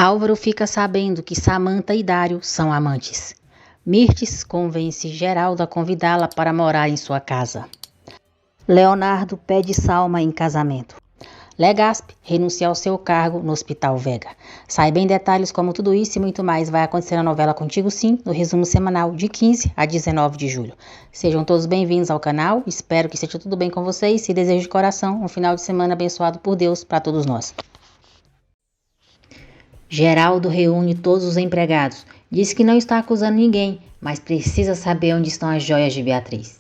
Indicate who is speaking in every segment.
Speaker 1: Álvaro fica sabendo que Samantha e Dário são amantes. Mirtes convence Geraldo a convidá-la para morar em sua casa. Leonardo pede Salma em casamento. Legaspi renuncia ao seu cargo no Hospital Vega. Saiba em detalhes como tudo isso e muito mais vai acontecer na novela Contigo Sim, no resumo semanal de 15 a 19 de julho. Sejam todos bem-vindos ao canal, espero que esteja tudo bem com vocês e desejo de coração um final de semana abençoado por Deus para todos nós. Geraldo reúne todos os empregados, diz que não está acusando ninguém, mas precisa saber onde estão as joias de Beatriz.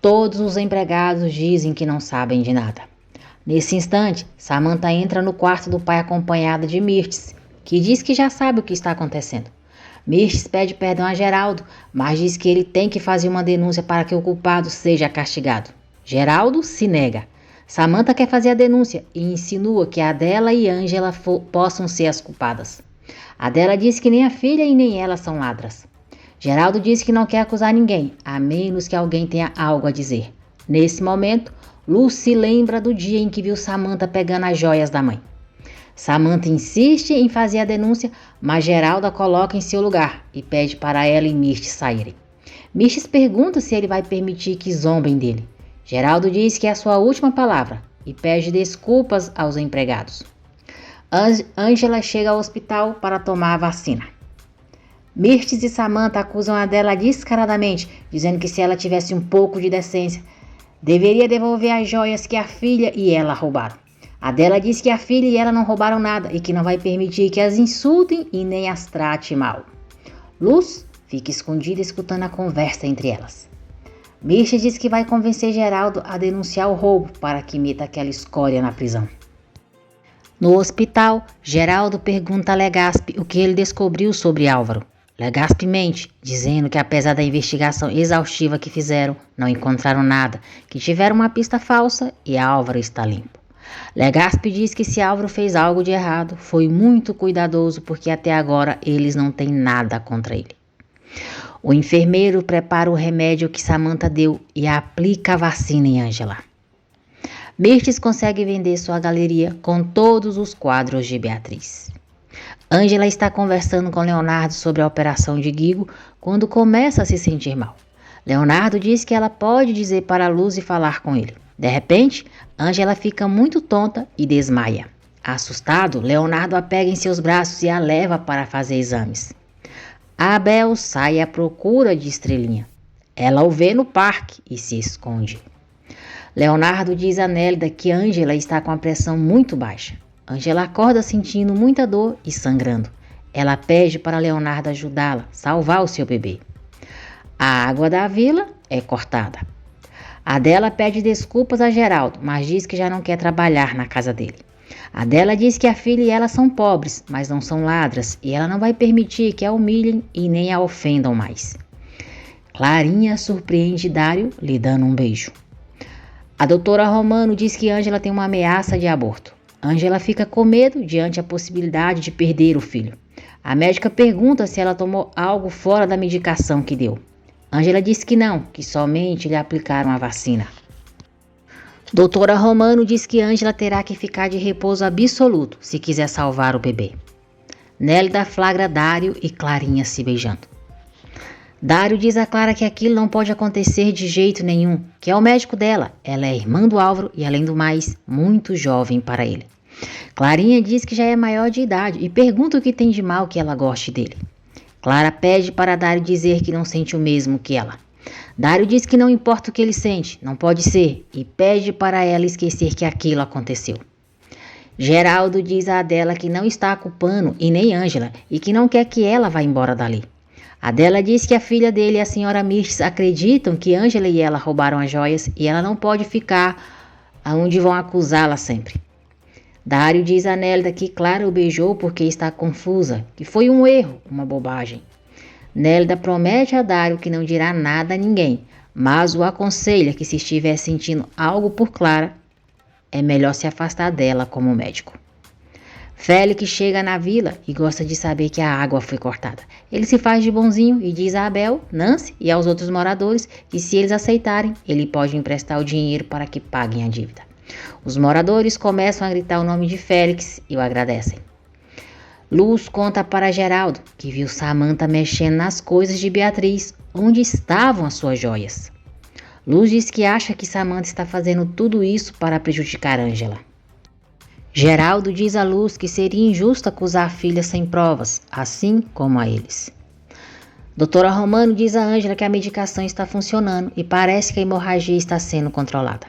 Speaker 1: Todos os empregados dizem que não sabem de nada. Nesse instante, Samantha entra no quarto do pai acompanhada de Mirtes, que diz que já sabe o que está acontecendo. Mirtes pede perdão a Geraldo, mas diz que ele tem que fazer uma denúncia para que o culpado seja castigado. Geraldo se nega. Samantha quer fazer a denúncia e insinua que Adela e Ângela possam ser as culpadas. Adela diz que nem a filha e nem ela são ladras. Geraldo diz que não quer acusar ninguém, a menos que alguém tenha algo a dizer. Nesse momento, Lucy lembra do dia em que viu Samantha pegando as joias da mãe. Samantha insiste em fazer a denúncia, mas Geraldo a coloca em seu lugar e pede para ela e Mirtes saírem. Mirtes pergunta se ele vai permitir que zombem dele. Geraldo diz que é a sua última palavra e pede desculpas aos empregados. Ângela chega ao hospital para tomar a vacina. Mirtes e Samantha acusam Adela descaradamente, dizendo que se ela tivesse um pouco de decência, deveria devolver as joias que a filha e ela roubaram. Adela diz que a filha e ela não roubaram nada e que não vai permitir que as insultem e nem as trate mal. Luz fica escondida escutando a conversa entre elas. Mirtes diz que vai convencer Geraldo a denunciar o roubo para que meta aquela escória na prisão. No hospital, Geraldo pergunta a Legaspi o que ele descobriu sobre Álvaro. Legaspi mente, dizendo que apesar da investigação exaustiva que fizeram, não encontraram nada, que tiveram uma pista falsa e Álvaro está limpo. Legaspi diz que se Álvaro fez algo de errado, foi muito cuidadoso porque até agora eles não têm nada contra ele. O enfermeiro prepara o remédio que Samantha deu e aplica a vacina em Ângela. Mirtes consegue vender sua galeria com todos os quadros de Beatriz. Ângela está conversando com Leonardo sobre a operação de Guigo quando começa a se sentir mal. Leonardo diz que ela pode dizer para Luz e falar com ele. De repente, Ângela fica muito tonta e desmaia. Assustado, Leonardo a pega em seus braços e a leva para fazer exames. Abel sai à procura de Estrelinha. Ela o vê no parque e se esconde. Leonardo diz a Nélida que Ângela está com a pressão muito baixa. Ângela acorda sentindo muita dor e sangrando. Ela pede para Leonardo ajudá-la, salvar o seu bebê. A água da vila é cortada. Adela pede desculpas a Geraldo, mas diz que já não quer trabalhar na casa dele. Adela diz que a filha e ela são pobres, mas não são ladras, e ela não vai permitir que a humilhem e nem a ofendam mais. Clarinha surpreende Dário lhe dando um beijo. A doutora Romano diz que Ângela tem uma ameaça de aborto. Ângela fica com medo diante da possibilidade de perder o filho. A médica pergunta se ela tomou algo fora da medicação que deu. Ângela diz que não, que somente lhe aplicaram a vacina. Doutora Romano diz que Ângela terá que ficar de repouso absoluto se quiser salvar o bebê. Nélida flagra Dário e Clarinha se beijando. Dário diz a Clara que aquilo não pode acontecer de jeito nenhum, que é o médico dela. Ela é irmã do Álvaro e, além do mais, muito jovem para ele. Clarinha diz que já é maior de idade e pergunta o que tem de mal que ela goste dele. Clara pede para Dário dizer que não sente o mesmo que ela. Dário diz que não importa o que ele sente, não pode ser, e pede para ela esquecer que aquilo aconteceu. Geraldo diz a Adela que não está culpando e nem Ângela e que não quer que ela vá embora dali. Adela diz que a filha dele e a senhora Mirtes acreditam que Ângela e ela roubaram as joias e ela não pode ficar aonde vão acusá-la sempre. Dário diz a Nélida que Clara o beijou porque está confusa, que foi um erro, uma bobagem. Nélida promete a Dário que não dirá nada a ninguém, mas o aconselha que se estiver sentindo algo por Clara, é melhor se afastar dela como médico. Félix chega na vila e gosta de saber que a água foi cortada. Ele se faz de bonzinho e diz a Abel, Nancy e aos outros moradores que se eles aceitarem, ele pode emprestar o dinheiro para que paguem a dívida. Os moradores começam a gritar o nome de Félix e o agradecem. Luz conta para Geraldo que viu Samantha mexendo nas coisas de Beatriz, onde estavam as suas joias. Luz diz que acha que Samantha está fazendo tudo isso para prejudicar Ângela. Geraldo diz a Luz que seria injusto acusar a filha sem provas, assim como a eles. Doutora Romano diz a Ângela que a medicação está funcionando e parece que a hemorragia está sendo controlada.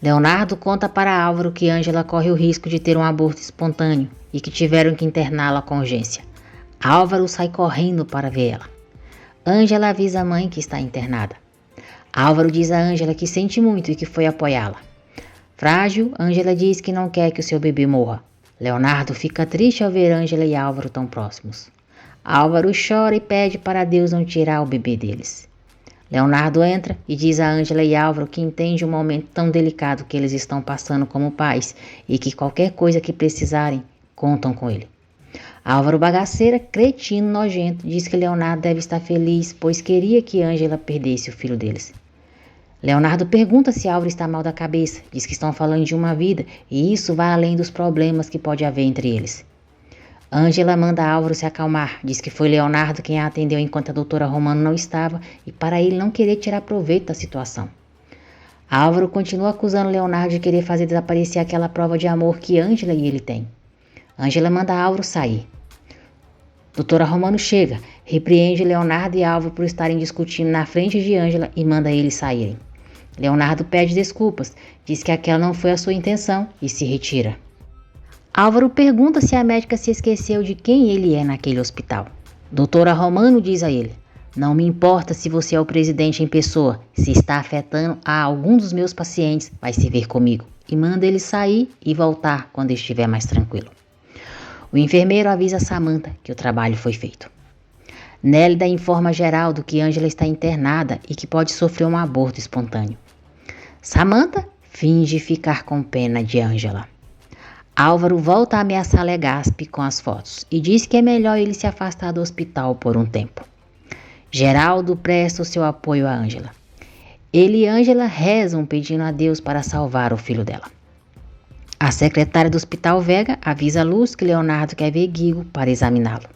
Speaker 1: Leonardo conta para Álvaro que Ângela corre o risco de ter um aborto espontâneo e que tiveram que interná-la com urgência. Álvaro sai correndo para ver ela. Ângela avisa a mãe que está internada. Álvaro diz a Ângela que sente muito e que foi apoiá-la. Frágil, Ângela diz que não quer que o seu bebê morra. Leonardo fica triste ao ver Ângela e Álvaro tão próximos. Álvaro chora e pede para Deus não tirar o bebê deles. Leonardo entra e diz a Ângela e Álvaro que entende o momento tão delicado que eles estão passando como pais e que qualquer coisa que precisarem, contam com ele. Álvaro bagaceira, cretino, nojento, diz que Leonardo deve estar feliz, pois queria que Ângela perdesse o filho deles. Leonardo pergunta se Álvaro está mal da cabeça, diz que estão falando de uma vida e isso vai além dos problemas que pode haver entre eles. Ângela manda Álvaro se acalmar, diz que foi Leonardo quem a atendeu enquanto a doutora Romano não estava e para ele não querer tirar proveito da situação. Álvaro continua acusando Leonardo de querer fazer desaparecer aquela prova de amor que Ângela e ele têm. Ângela manda Álvaro sair. Doutora Romano chega, repreende Leonardo e Álvaro por estarem discutindo na frente de Ângela e manda eles saírem. Leonardo pede desculpas, diz que aquela não foi a sua intenção e se retira. Álvaro pergunta se a médica se esqueceu de quem ele é naquele hospital. Doutora Romano diz a ele: não me importa se você é o presidente em pessoa, se está afetando a algum dos meus pacientes, vai se ver comigo. E manda ele sair e voltar quando estiver mais tranquilo. O enfermeiro avisa Samantha que o trabalho foi feito. Nélida informa Geraldo que Ângela está internada e que pode sofrer um aborto espontâneo. Samantha finge ficar com pena de Ângela. Álvaro volta a ameaçar Legaspi com as fotos e diz que é melhor ele se afastar do hospital por um tempo. Geraldo presta o seu apoio a Ângela. Ele e Ângela rezam pedindo a Deus para salvar o filho dela. A secretária do Hospital Vega avisa Luz que Leonardo quer ver Guigo para examiná-lo.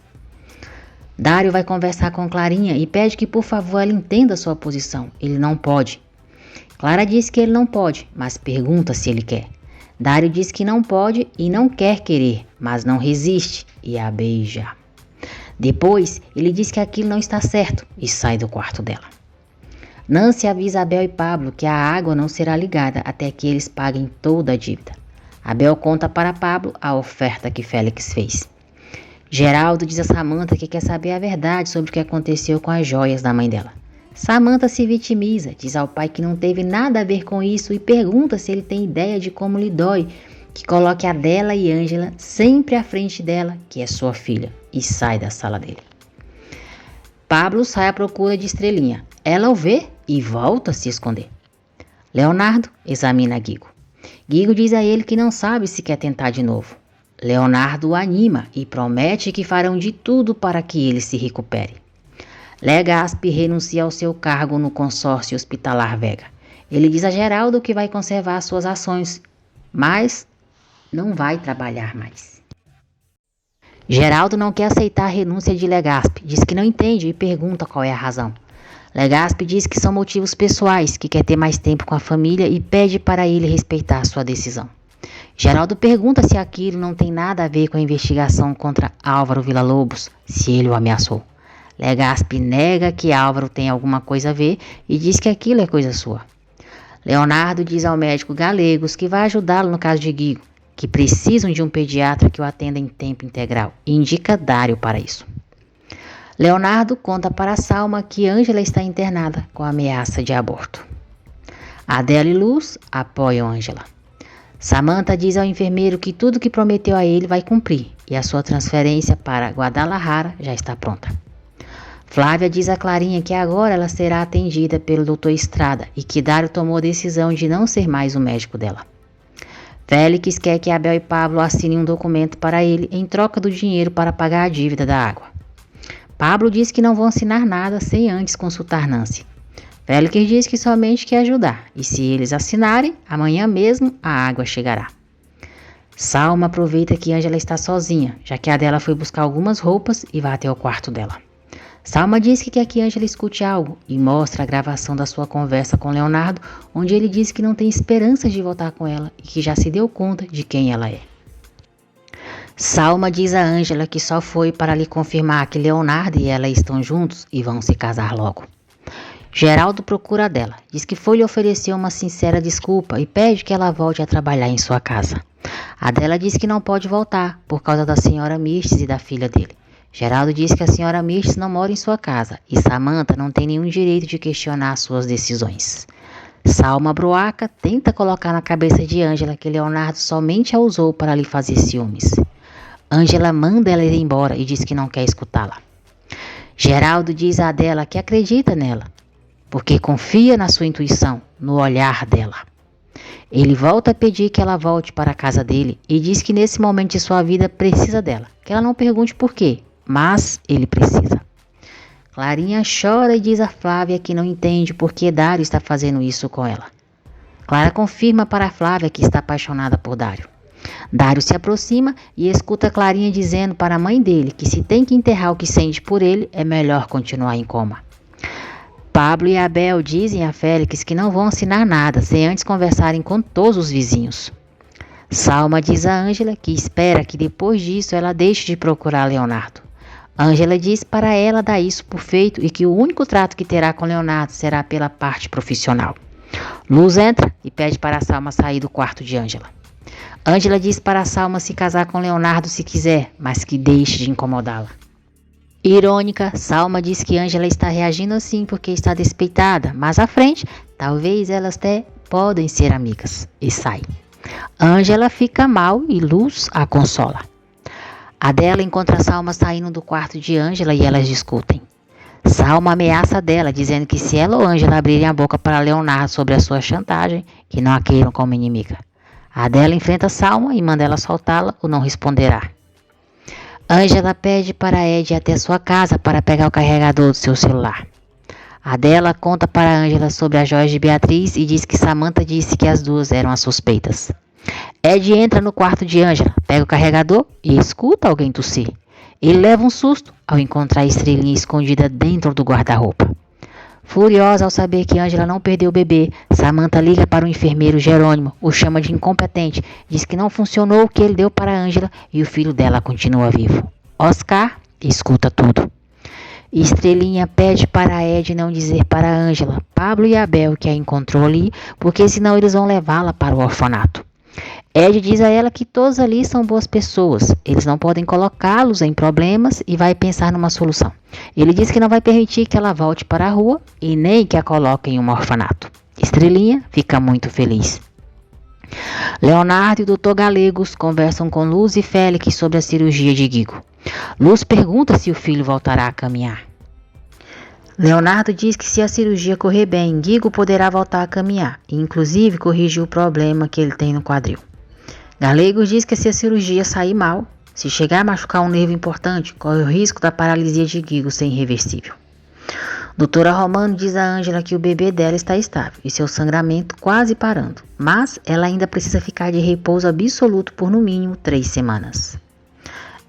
Speaker 1: Dário vai conversar com Clarinha e pede que por favor ela entenda sua posição. Ele não pode. Clara diz que ele não pode, mas pergunta se ele quer. Dário diz que não pode e não quer querer, mas não resiste e a beija. Depois, ele diz que aquilo não está certo e sai do quarto dela. Nancy avisa Abel e Pablo que a água não será ligada até que eles paguem toda a dívida. Abel conta para Pablo a oferta que Félix fez. Geraldo diz a Samantha que quer saber a verdade sobre o que aconteceu com as joias da mãe dela. Samantha se vitimiza, diz ao pai que não teve nada a ver com isso e pergunta se ele tem ideia de como lhe dói, que coloque a dela e Ângela sempre à frente dela, que é sua filha, e sai da sala dele. Pablo sai à procura de Estrelinha. Ela o vê e volta a se esconder. Leonardo examina Guigo. Guigo diz a ele que não sabe se quer tentar de novo. Leonardo o anima e promete que farão de tudo para que ele se recupere. Legaspi renuncia ao seu cargo no consórcio hospitalar Vega. Ele diz a Geraldo que vai conservar suas ações, mas não vai trabalhar mais. Geraldo não quer aceitar a renúncia de Legaspi, diz que não entende e pergunta qual é a razão. Legaspi diz que são motivos pessoais, que quer ter mais tempo com a família e pede para ele respeitar sua decisão. Geraldo pergunta se aquilo não tem nada a ver com a investigação contra Álvaro Villa-Lobos, se ele o ameaçou. Legaspi nega que Álvaro tem alguma coisa a ver e diz que aquilo é coisa sua. Leonardo diz ao médico Galegos que vai ajudá-lo no caso de Guigo, que precisam de um pediatra que o atenda em tempo integral e indica Dário para isso. Leonardo conta para Salma que Ângela está internada com ameaça de aborto. Adela e Luz apoiam Ângela. Samantha diz ao enfermeiro que tudo que prometeu a ele vai cumprir e a sua transferência para Guadalajara já está pronta. Flávia diz a Clarinha que agora ela será atendida pelo Dr. Estrada e que Dário tomou a decisão de não ser mais o médico dela. Félix quer que Abel e Pablo assinem um documento para ele em troca do dinheiro para pagar a dívida da água. Pablo diz que não vão assinar nada sem antes consultar Nancy. Félix diz que somente quer ajudar e se eles assinarem, amanhã mesmo a água chegará. Salma aproveita que Ângela está sozinha, já que a dela foi buscar algumas roupas e vai até o quarto dela. Salma diz que quer que Ângela escute algo e mostra a gravação da sua conversa com Leonardo, onde ele diz que não tem esperanças de voltar com ela e que já se deu conta de quem ela é. Salma diz a Ângela que só foi para lhe confirmar que Leonardo e ela estão juntos e vão se casar logo. Geraldo procura dela, diz que foi lhe oferecer uma sincera desculpa e pede que ela volte a trabalhar em sua casa. Adela diz que não pode voltar por causa da senhora Mirtes e da filha dele. Geraldo diz que a senhora Mirtes não mora em sua casa e Samantha não tem nenhum direito de questionar suas decisões. Salma Bruaca tenta colocar na cabeça de Ângela que Leonardo somente a usou para lhe fazer ciúmes. Ângela manda ela ir embora e diz que não quer escutá-la. Geraldo diz a Adela que acredita nela, porque confia na sua intuição, no olhar dela. Ele volta a pedir que ela volte para a casa dele e diz que nesse momento de sua vida precisa dela, que ela não pergunte por quê, mas ele precisa. Clarinha chora e diz a Flávia que não entende por que Dário está fazendo isso com ela. Clara confirma para a Flávia que está apaixonada por Dário. Dário se aproxima e escuta Clarinha dizendo para a mãe dele que se tem que enterrar o que sente por ele, é melhor continuar em coma. Pablo e Abel dizem a Félix que não vão assinar nada sem antes conversarem com todos os vizinhos. Salma diz a Ângela que espera que depois disso ela deixe de procurar Leonardo. Ângela diz para ela dar isso por feito e que o único trato que terá com Leonardo será pela parte profissional. Luz entra e pede para a Salma sair do quarto de Ângela. Ângela diz para a Salma se casar com Leonardo se quiser, mas que deixe de incomodá-la. Irônica, Salma diz que Ângela está reagindo assim porque está despeitada, mas à frente, talvez elas até podem ser amigas, e sai. Ângela fica mal e Luz a consola. Adela encontra Salma saindo do quarto de Ângela e elas discutem. Salma ameaça Adela, dizendo que se ela ou Ângela abrirem a boca para Leonardo sobre a sua chantagem, que não a queiram como inimiga. Adela enfrenta Salma e manda ela soltá-la ou não responderá. Ângela pede para Ed ir até sua casa para pegar o carregador do seu celular. Adela conta para Ângela sobre as joias de Beatriz e diz que Samantha disse que as duas eram as suspeitas. Ed entra no quarto de Ângela, pega o carregador e escuta alguém tossir. Ele leva um susto ao encontrar a Estrelinha escondida dentro do guarda-roupa. Furiosa ao saber que Ângela não perdeu o bebê, Samantha liga para o enfermeiro Jerônimo, o chama de incompetente, diz que não funcionou o que ele deu para Ângela e o filho dela continua vivo. Oscar escuta tudo. Estrelinha pede para Ed não dizer para Ângela, Pablo e Abel que a encontrou ali, porque senão eles vão levá-la para o orfanato. Ed diz a ela que todos ali são boas pessoas, eles não podem colocá-los em problemas e vai pensar numa solução. Ele diz que não vai permitir que ela volte para a rua e nem que a coloque em um orfanato. Estrelinha fica muito feliz. Leonardo e o Dr. Galegos conversam com Luz e Félix sobre a cirurgia de Guigo. Luz pergunta se o filho voltará a caminhar. Leonardo diz que se a cirurgia correr bem, Guigo poderá voltar a caminhar e inclusive corrigir o problema que ele tem no quadril. Galegos diz que se a cirurgia sair mal, se chegar a machucar um nervo importante, corre o risco da paralisia de Guigo ser irreversível. Doutora Romano diz a Ângela que o bebê dela está estável e seu sangramento quase parando, mas ela ainda precisa ficar de repouso absoluto por no mínimo 3 semanas.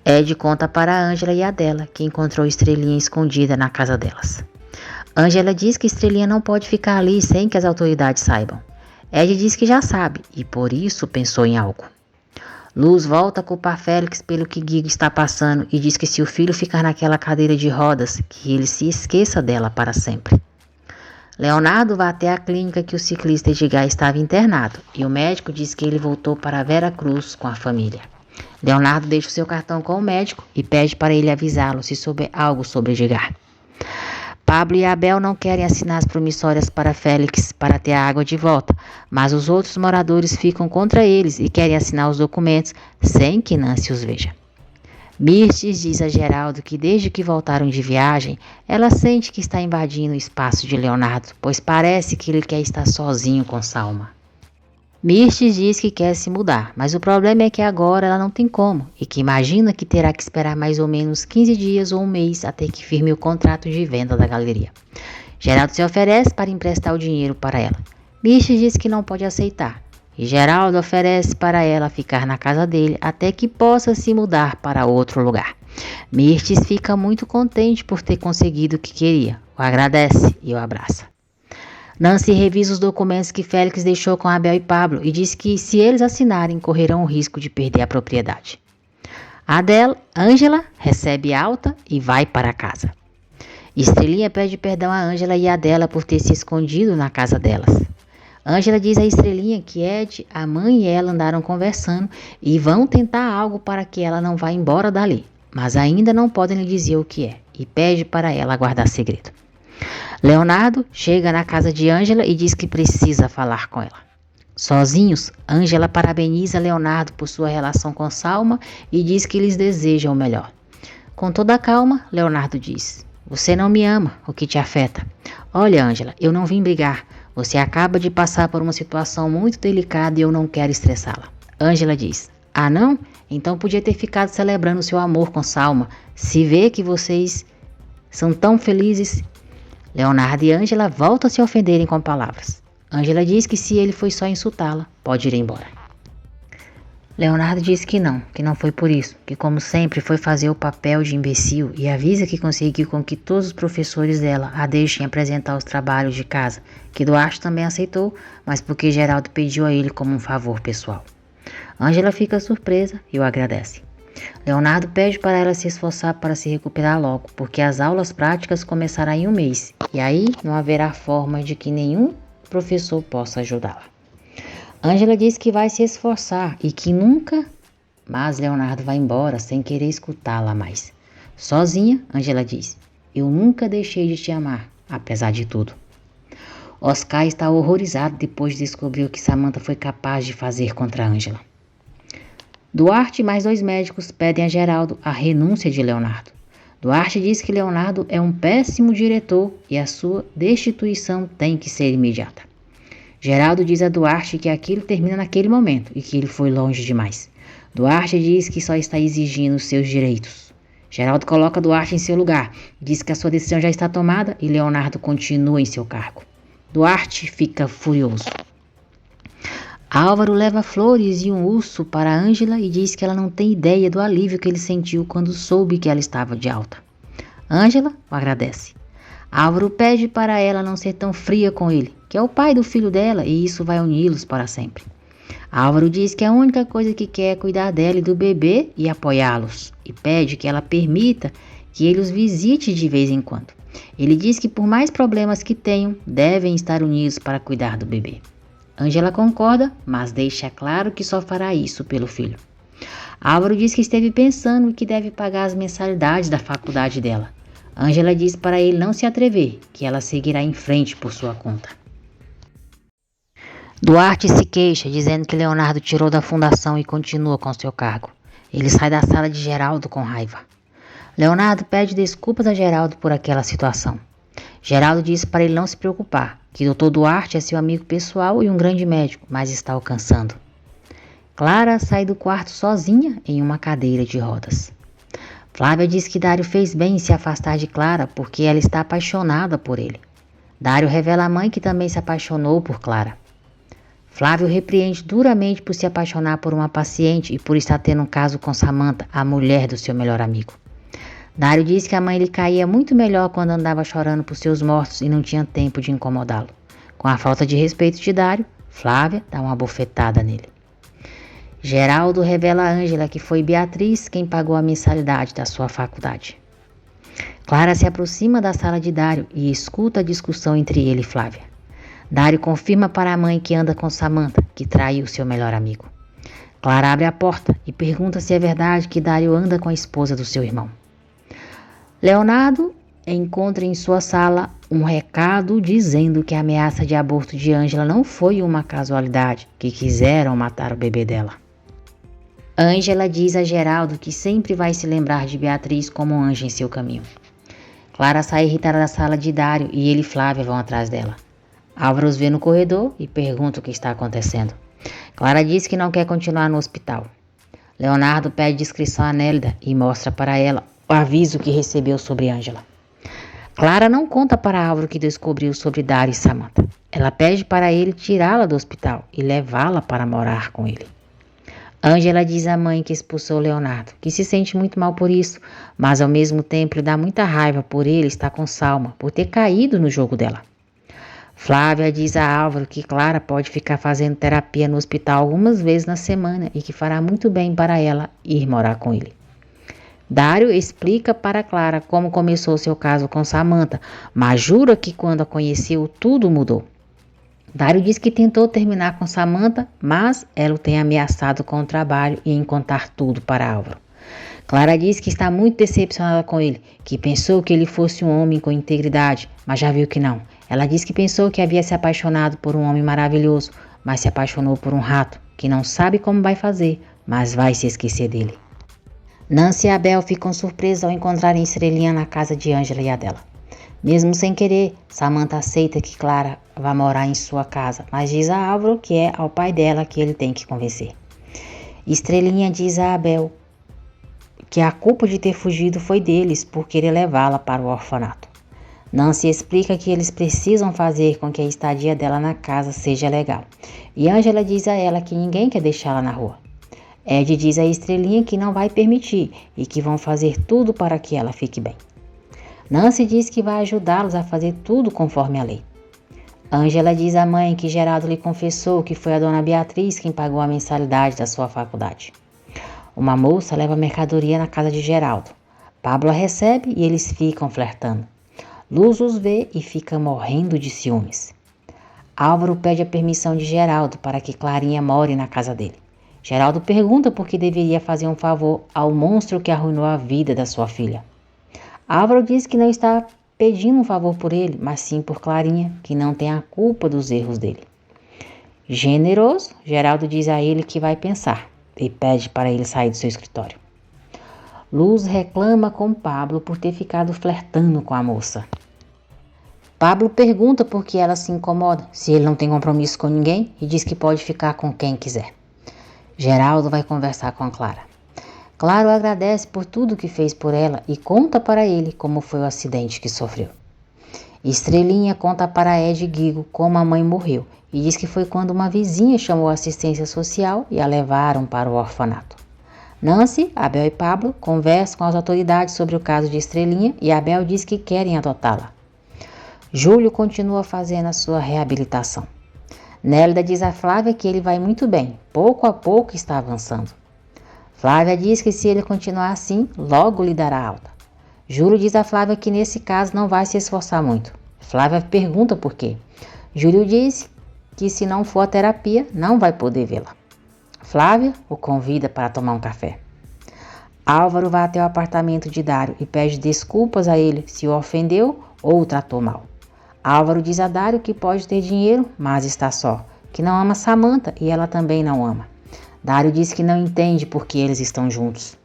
Speaker 1: Ed conta para a Ângela e a Adela que encontrou Estrelinha escondida na casa delas. Ângela diz que Estrelinha não pode ficar ali sem que as autoridades saibam. Ed diz que já sabe e por isso pensou em algo. Luz volta a culpar Félix pelo que Guigo está passando e diz que se o filho ficar naquela cadeira de rodas, que ele se esqueça dela para sempre. Leonardo vai até a clínica que o ciclista Edgar estava internado e o médico diz que ele voltou para Vera Cruz com a família. Leonardo deixa o seu cartão com o médico e pede para ele avisá-lo se souber algo sobre Edgar. Pablo e Abel não querem assinar as promissórias para Félix para ter a água de volta, mas os outros moradores ficam contra eles e querem assinar os documentos sem que Nancy os veja. Mirtes diz a Geraldo que desde que voltaram de viagem, ela sente que está invadindo o espaço de Leonardo, pois parece que ele quer estar sozinho com Salma. Mirtes diz que quer se mudar, mas o problema é que agora ela não tem como e que imagina que terá que esperar mais ou menos 15 dias ou um mês até que firme o contrato de venda da galeria. Geraldo se oferece para emprestar o dinheiro para ela. Mirtes diz que não pode aceitar e Geraldo oferece para ela ficar na casa dele até que possa se mudar para outro lugar. Mirtes fica muito contente por ter conseguido o que queria, o agradece e o abraça. Nancy revisa os documentos que Félix deixou com Abel e Pablo e diz que se eles assinarem correrão o risco de perder a propriedade. Ângela recebe alta e vai para casa. Estrelinha pede perdão a Ângela e a Adela por ter se escondido na casa delas. Ângela diz a Estrelinha que Ed, a mãe e ela andaram conversando e vão tentar algo para que ela não vá embora dali, mas ainda não podem lhe dizer o que é e pede para ela guardar segredo. Leonardo chega na casa de Ângela e diz que precisa falar com ela. Sozinhos, Ângela parabeniza Leonardo por sua relação com Salma e diz que lhes deseja o melhor. Com toda a calma, Leonardo diz: "Você não me ama, o que te afeta? Olha, Ângela, eu não vim brigar. Você acaba de passar por uma situação muito delicada e eu não quero estressá-la." Ângela diz: "Ah, não? Então podia ter ficado celebrando seu amor com Salma. Se vê que vocês são tão felizes." Leonardo e Ângela voltam a se ofenderem com palavras. Ângela diz que se ele foi só insultá-la, pode ir embora. Leonardo diz que não foi por isso, que como sempre foi fazer o papel de imbecil e avisa que conseguiu com que todos os professores dela a deixem apresentar os trabalhos de casa, que Duarte também aceitou, mas porque Geraldo pediu a ele como um favor pessoal. Ângela fica surpresa e o agradece. Leonardo pede para ela se esforçar para se recuperar logo, porque as aulas práticas começarão em um mês, e aí não haverá forma de que nenhum professor possa ajudá-la. Ângela diz que vai se esforçar e que nunca, mas Leonardo vai embora sem querer escutá-la mais. Sozinha, Ângela diz: "Eu nunca deixei de te amar, apesar de tudo." Oscar está horrorizado depois de descobrir o que Samantha foi capaz de fazer contra Ângela. Duarte e mais 2 médicos pedem a Geraldo a renúncia de Leonardo. Duarte diz que Leonardo é um péssimo diretor e a sua destituição tem que ser imediata. Geraldo diz a Duarte que aquilo termina naquele momento e que ele foi longe demais. Duarte diz que só está exigindo os seus direitos. Geraldo coloca Duarte em seu lugar, diz que a sua decisão já está tomada e Leonardo continua em seu cargo. Duarte fica furioso. Álvaro leva flores e um urso para Ângela e diz que ela não tem ideia do alívio que ele sentiu quando soube que ela estava de alta. Ângela o agradece. Álvaro pede para ela não ser tão fria com ele, que é o pai do filho dela e isso vai uni-los para sempre. Álvaro diz que a única coisa que quer é cuidar dela e do bebê e apoiá-los, e pede que ela permita que ele os visite de vez em quando. Ele diz que por mais problemas que tenham, devem estar unidos para cuidar do bebê. Ângela concorda, mas deixa claro que só fará isso pelo filho. Álvaro diz que esteve pensando que deve pagar as mensalidades da faculdade dela. Ângela diz para ele não se atrever, que ela seguirá em frente por sua conta. Duarte se queixa, dizendo que Leonardo tirou da fundação e continua com seu cargo. Ele sai da sala de Geraldo com raiva. Leonardo pede desculpas a Geraldo por aquela situação. Geraldo diz para ele não se preocupar, que Dr. Duarte é seu amigo pessoal e um grande médico, mas está alcançando. Clara sai do quarto sozinha em uma cadeira de rodas. Flávia diz que Dário fez bem em se afastar de Clara porque ela está apaixonada por ele. Dário revela à mãe que também se apaixonou por Clara. Flávio repreende duramente por se apaixonar por uma paciente e por estar tendo um caso com Samantha, a mulher do seu melhor amigo. Dário diz que a mãe lhe caía muito melhor quando andava chorando por seus mortos e não tinha tempo de incomodá-lo. Com a falta de respeito de Dário, Flávia dá uma bofetada nele. Geraldo revela a Ângela que foi Beatriz quem pagou a mensalidade da sua faculdade. Clara se aproxima da sala de Dário e escuta a discussão entre ele e Flávia. Dário confirma para a mãe que anda com Samantha, que traiu seu melhor amigo. Clara abre a porta e pergunta se é verdade que Dário anda com a esposa do seu irmão. Leonardo encontra em sua sala um recado dizendo que a ameaça de aborto de Ângela não foi uma casualidade, que quiseram matar o bebê dela. Ângela diz a Geraldo que sempre vai se lembrar de Beatriz como um anjo em seu caminho. Clara sai irritada da sala de Dário e ele e Flávia vão atrás dela. Álvaro os vê no corredor e pergunta o que está acontecendo. Clara diz que não quer continuar no hospital. Leonardo pede descrição a Nélida e mostra para ela o aviso que recebeu sobre Ângela. Clara não conta para Álvaro que descobriu sobre Dário e Samantha. Ela pede para ele tirá-la do hospital e levá-la para morar com ele. Ângela diz à mãe que expulsou Leonardo, que se sente muito mal por isso, mas ao mesmo tempo lhe dá muita raiva por ele estar com Salma, por ter caído no jogo dela. Flávia diz a Álvaro que Clara pode ficar fazendo terapia no hospital algumas vezes na semana e que fará muito bem para ela ir morar com ele. Dário explica para Clara como começou seu caso com Samantha, mas jura que quando a conheceu tudo mudou. Dário diz que tentou terminar com Samantha, mas ela o tem ameaçado com o trabalho e em contar tudo para Álvaro. Clara diz que está muito decepcionada com ele, que pensou que ele fosse um homem com integridade, mas já viu que não. Ela diz que pensou que havia se apaixonado por um homem maravilhoso, mas se apaixonou por um rato, que não sabe como vai fazer, mas vai se esquecer dele. Nancy e Abel ficam surpresos ao encontrarem Estrelinha na casa de Ângela e Adela. Mesmo sem querer, Samantha aceita que Clara vá morar em sua casa, mas diz a Álvaro que é ao pai dela que ele tem que convencer. Estrelinha diz a Abel que a culpa de ter fugido foi deles por querer levá-la para o orfanato. Nancy explica que eles precisam fazer com que a estadia dela na casa seja legal. E Ângela diz a ela que ninguém quer deixá-la na rua. Ed diz a Estrelinha que não vai permitir e que vão fazer tudo para que ela fique bem. Nancy diz que vai ajudá-los a fazer tudo conforme a lei. Ângela diz à mãe que Geraldo lhe confessou que foi a dona Beatriz quem pagou a mensalidade da sua faculdade. Uma moça leva mercadoria na casa de Geraldo. Pablo a recebe e eles ficam flertando. Luz os vê e fica morrendo de ciúmes. Álvaro pede a permissão de Geraldo para que Clarinha more na casa dele. Geraldo pergunta por que deveria fazer um favor ao monstro que arruinou a vida da sua filha. Álvaro diz que não está pedindo um favor por ele, mas sim por Clarinha, que não tem a culpa dos erros dele. Generoso, Geraldo diz a ele que vai pensar e pede para ele sair do seu escritório. Luz reclama com Pablo por ter ficado flertando com a moça. Pablo pergunta por que ela se incomoda, se ele não tem compromisso com ninguém, e diz que pode ficar com quem quiser. Geraldo vai conversar com a Clara. Clara agradece por tudo que fez por ela e conta para ele como foi o acidente que sofreu. Estrelinha conta para Ed e Guigo como a mãe morreu e diz que foi quando uma vizinha chamou a assistência social e a levaram para o orfanato. Nancy, Abel e Pablo conversam com as autoridades sobre o caso de Estrelinha e Abel diz que querem adotá-la. Júlio continua fazendo a sua reabilitação. Nélida diz a Flávia que ele vai muito bem, pouco a pouco está avançando. Flávia diz que se ele continuar assim, logo lhe dará alta. Júlio diz a Flávia que nesse caso não vai se esforçar muito. Flávia pergunta por quê. Júlio diz que se não for a terapia, não vai poder vê-la. Flávia o convida para tomar um café. Álvaro vai até o apartamento de Dário e pede desculpas a ele se o ofendeu ou o tratou mal. Álvaro diz a Dário que pode ter dinheiro, mas está só, que não ama Samantha e ela também não ama. Dário diz que não entende por que eles estão juntos.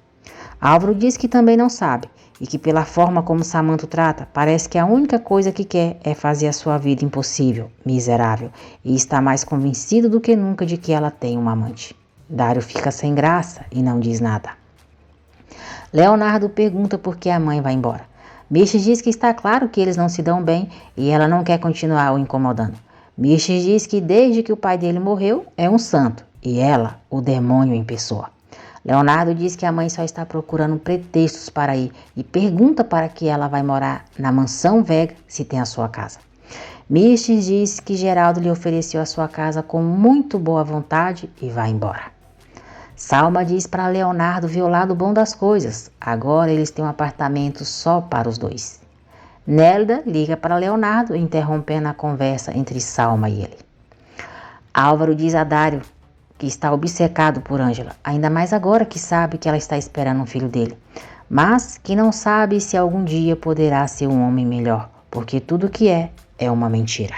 Speaker 1: Álvaro diz que também não sabe e que pela forma como Samantha o trata, parece que a única coisa que quer é fazer a sua vida impossível, miserável, e está mais convencido do que nunca de que ela tem uma amante. Dário fica sem graça e não diz nada. Leonardo pergunta por que a mãe vai embora. Mirches diz que está claro que eles não se dão bem e ela não quer continuar o incomodando. Mirches diz que desde que o pai dele morreu é um santo e ela, o demônio em pessoa. Leonardo diz que a mãe só está procurando pretextos para ir e pergunta para que ela vai morar na mansão Vega se tem a sua casa. Mirches diz que Geraldo lhe ofereceu a sua casa com muito boa vontade e vai embora. Salma diz para Leonardo ver o lado bom das coisas. Agora eles têm um apartamento só para os dois. Nélida liga para Leonardo, interrompendo a conversa entre Salma e ele. Álvaro diz a Dário que está obcecado por Ângela, ainda mais agora que sabe que ela está esperando um filho dele, mas que não sabe se algum dia poderá ser um homem melhor, porque tudo que é uma mentira.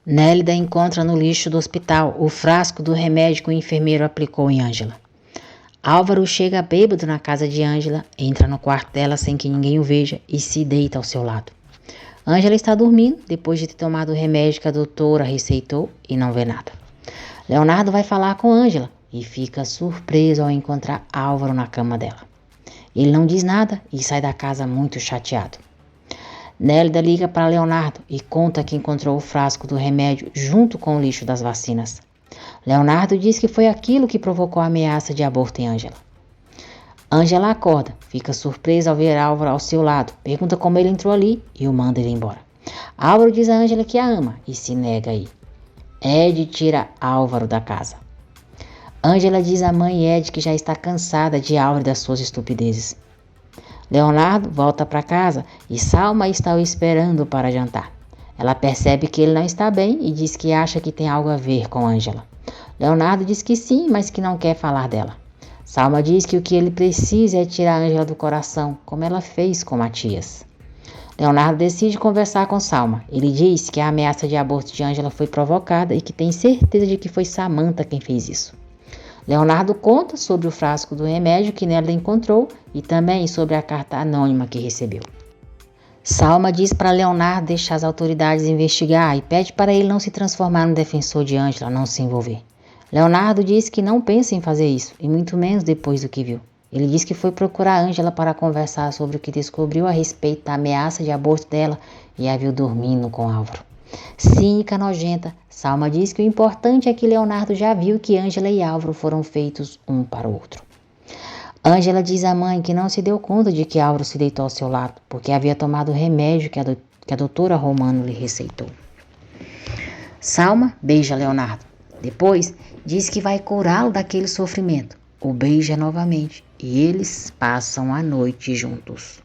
Speaker 1: Nélida encontra no lixo do hospital o frasco do remédio que o enfermeiro aplicou em Ângela. Álvaro chega bêbado na casa de Ângela, entra no quarto dela sem que ninguém o veja e se deita ao seu lado. Ângela está dormindo depois de ter tomado o remédio que a doutora receitou e não vê nada. Leonardo vai falar com Ângela e fica surpreso ao encontrar Álvaro na cama dela. Ele não diz nada e sai da casa muito chateado. Nélida liga para Leonardo e conta que encontrou o frasco do remédio junto com o lixo das vacinas. Leonardo diz que foi aquilo que provocou a ameaça de aborto em Ângela. Ângela acorda, fica surpresa ao ver Álvaro ao seu lado, pergunta como ele entrou ali e o manda ir embora. Álvaro diz a Ângela que a ama e se nega a ir. Ed tira Álvaro da casa. Ângela diz à mãe Ed que já está cansada de Álvaro e das suas estupidezes. Leonardo volta para casa e Salma está o esperando para jantar. Ela percebe que ele não está bem e diz que acha que tem algo a ver com Ângela. Leonardo diz que sim, mas que não quer falar dela. Salma diz que o que ele precisa é tirar Ângela do coração, como ela fez com Matias. Leonardo decide conversar com Salma. Ele diz que a ameaça de aborto de Ângela foi provocada e que tem certeza de que foi Samantha quem fez isso. Leonardo conta sobre o frasco do remédio que Nélida encontrou e também sobre a carta anônima que recebeu. Salma diz para Leonardo deixar as autoridades investigar e pede para ele não se transformar no defensor de Ângela, não se envolver. Leonardo diz que não pensa em fazer isso, e muito menos depois do que viu. Ele diz que foi procurar Ângela para conversar sobre o que descobriu a respeito da ameaça de aborto dela e a viu dormindo com Álvaro. Cínica, nojenta, Salma diz que o importante é que Leonardo já viu que Ângela e Álvaro foram feitos um para o outro. Ângela diz à mãe que não se deu conta de que Álvaro se deitou ao seu lado, porque havia tomado o remédio que a doutora Romano lhe receitou. Salma beija Leonardo. Depois diz que vai curá-lo daquele sofrimento. O beija novamente e eles passam a noite juntos.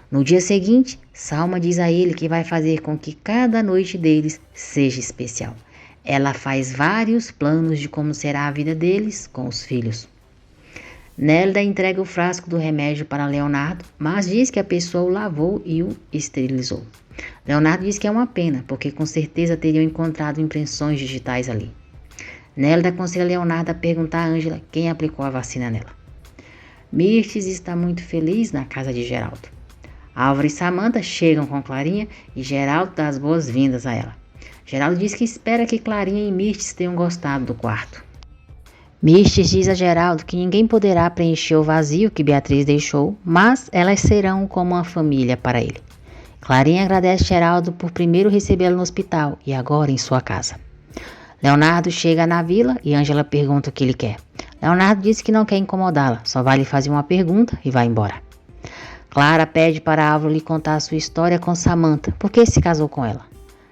Speaker 1: No dia seguinte, Salma diz a ele que vai fazer com que cada noite deles seja especial. Ela faz vários planos de como será a vida deles com os filhos. Nélida entrega o frasco do remédio para Leonardo, mas diz que a pessoa o lavou e o esterilizou. Leonardo diz que é uma pena, porque com certeza teriam encontrado impressões digitais ali. Nélida aconselha Leonardo a perguntar a Ângela quem aplicou a vacina nela. Mirtes está muito feliz na casa de Geraldo. Álvaro e Samantha chegam com Clarinha e Geraldo dá as boas-vindas a ela. Geraldo diz que espera que Clarinha e Mirtes tenham gostado do quarto. Mirtes diz a Geraldo que ninguém poderá preencher o vazio que Beatriz deixou, mas elas serão como uma família para ele. Clarinha agradece Geraldo por primeiro recebê-lo no hospital e agora em sua casa. Leonardo chega na vila e Ângela pergunta o que ele quer. Leonardo diz que não quer incomodá-la, só vai lhe fazer uma pergunta e vai embora. Clara pede para Álvaro lhe contar a sua história com Samantha, porque se casou com ela.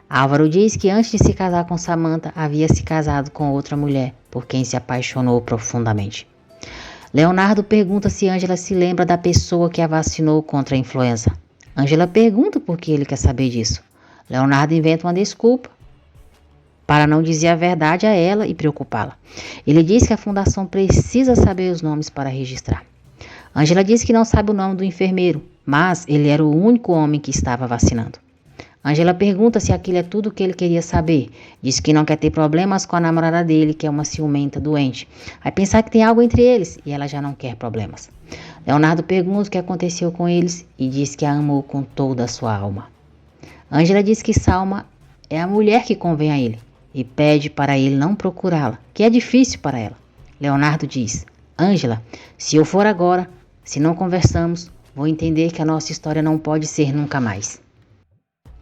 Speaker 1: Álvaro diz que antes de se casar com Samantha, havia se casado com outra mulher, por quem se apaixonou profundamente. Leonardo pergunta se Ângela se lembra da pessoa que a vacinou contra a influenza. Ângela pergunta por que ele quer saber disso. Leonardo inventa uma desculpa para não dizer a verdade a ela e preocupá-la. Ele diz que a fundação precisa saber os nomes para registrar. Ângela diz que não sabe o nome do enfermeiro, mas ele era o único homem que estava vacinando. Ângela pergunta se aquilo é tudo o que ele queria saber. Diz que não quer ter problemas com a namorada dele, que é uma ciumenta doente. Vai pensar que tem algo entre eles e ela já não quer problemas. Leonardo pergunta o que aconteceu com eles e diz que a amou com toda a sua alma. Ângela diz que Salma é a mulher que convém a ele e pede para ele não procurá-la, que é difícil para ela. Leonardo diz: Ângela, se eu for agora, se não conversamos, vou entender que a nossa história não pode ser nunca mais.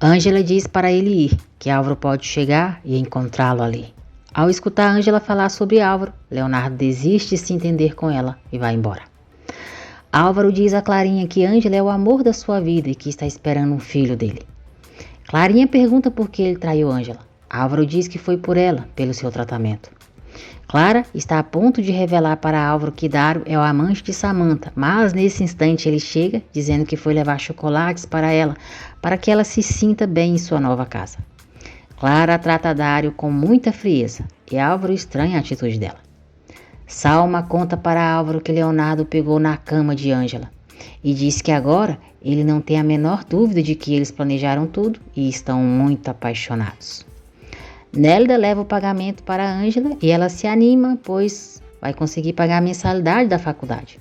Speaker 1: Ângela diz para ele ir, que Álvaro pode chegar e encontrá-lo ali. Ao escutar Ângela falar sobre Álvaro, Leonardo desiste de se entender com ela e vai embora. Álvaro diz a Clarinha que Ângela é o amor da sua vida e que está esperando um filho dele. Clarinha pergunta por que ele traiu Ângela. Álvaro diz que foi por ela, pelo seu tratamento. Clara está a ponto de revelar para Álvaro que Dário é o amante de Samantha, mas nesse instante ele chega dizendo que foi levar chocolates para ela, para que ela se sinta bem em sua nova casa. Clara trata Dário com muita frieza e Álvaro estranha a atitude dela. Salma conta para Álvaro que Leonardo pegou na cama de Ângela e diz que agora ele não tem a menor dúvida de que eles planejaram tudo e estão muito apaixonados. Nélida leva o pagamento para Ângela e ela se anima, pois vai conseguir pagar a mensalidade da faculdade.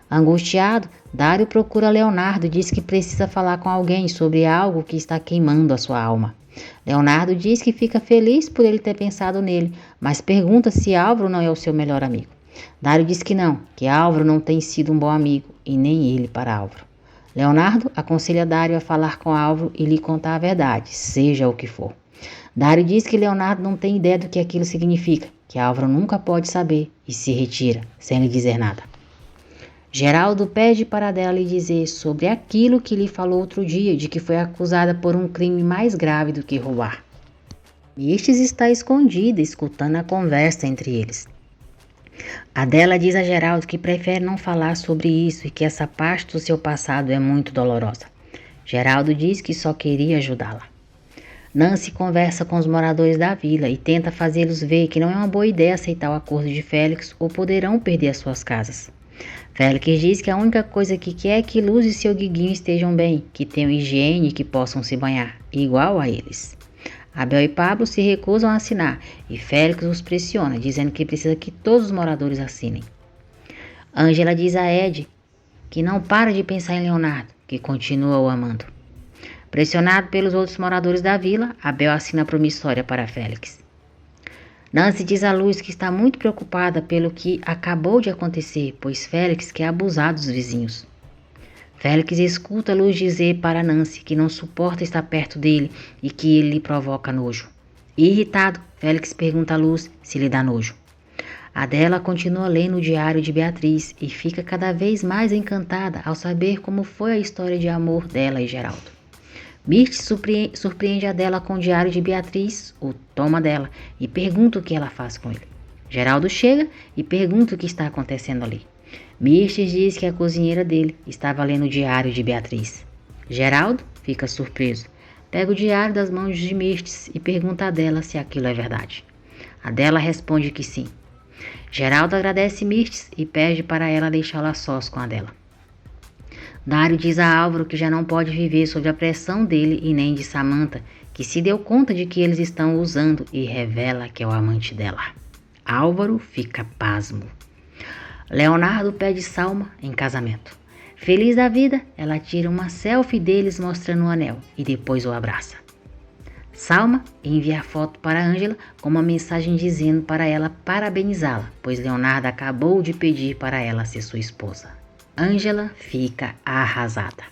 Speaker 1: Angustiado, Dário procura Leonardo e diz que precisa falar com alguém sobre algo que está queimando a sua alma. Leonardo diz que fica feliz por ele ter pensado nele, mas pergunta se Álvaro não é o seu melhor amigo. Dário diz que não, que Álvaro não tem sido um bom amigo e nem ele para Álvaro. Leonardo aconselha Dário a falar com Álvaro e lhe contar a verdade, seja o que for. Dário diz que Leonardo não tem ideia do que aquilo significa, que Álvaro nunca pode saber e se retira, sem lhe dizer nada. Geraldo pede para Adela lhe dizer sobre aquilo que lhe falou outro dia, de que foi acusada por um crime mais grave do que roubar. Mirtes está escondida, escutando a conversa entre eles. Adela diz a Geraldo que prefere não falar sobre isso e que essa parte do seu passado é muito dolorosa. Geraldo diz que só queria ajudá-la. Nancy conversa com os moradores da vila e tenta fazê-los ver que não é uma boa ideia aceitar o acordo de Félix ou poderão perder as suas casas. Félix diz que a única coisa que quer é que Luz e seu Guiguinho estejam bem, que tenham higiene e que possam se banhar, igual a eles. Abel e Pablo se recusam a assinar e Félix os pressiona, dizendo que precisa que todos os moradores assinem. Ângela diz a Ed que não para de pensar em Leonardo, que continua o amando. Pressionado pelos outros moradores da vila, Abel assina a promissória para Félix. Nancy diz a Luz que está muito preocupada pelo que acabou de acontecer, pois Félix quer abusar dos vizinhos. Félix escuta Luz dizer para Nancy que não suporta estar perto dele e que ele lhe provoca nojo. Irritado, Félix pergunta a Luz se lhe dá nojo. Adela continua lendo o diário de Beatriz e fica cada vez mais encantada ao saber como foi a história de amor dela e Geraldo. Mirtes surpreende Adela com o diário de Beatriz, o toma dela, e pergunta o que ela faz com ele. Geraldo chega e pergunta o que está acontecendo ali. Mirtes diz que a cozinheira dele estava lendo o diário de Beatriz. Geraldo fica surpreso. Pega o diário das mãos de Mirtes e pergunta a Adela se aquilo é verdade. Adela responde que sim. Geraldo agradece Mirtes e pede para ela deixá-la sós com Adela. Dário diz a Álvaro que já não pode viver sob a pressão dele e nem de Samantha, que se deu conta de que eles estão usando e revela que é o amante dela. Álvaro fica pasmo. Leonardo pede Salma em casamento. Feliz da vida, ela tira uma selfie deles mostrando o anel e depois o abraça. Salma envia a foto para Ângela com uma mensagem dizendo para ela parabenizá-la, pois Leonardo acabou de pedir para ela ser sua esposa. Ângela fica arrasada.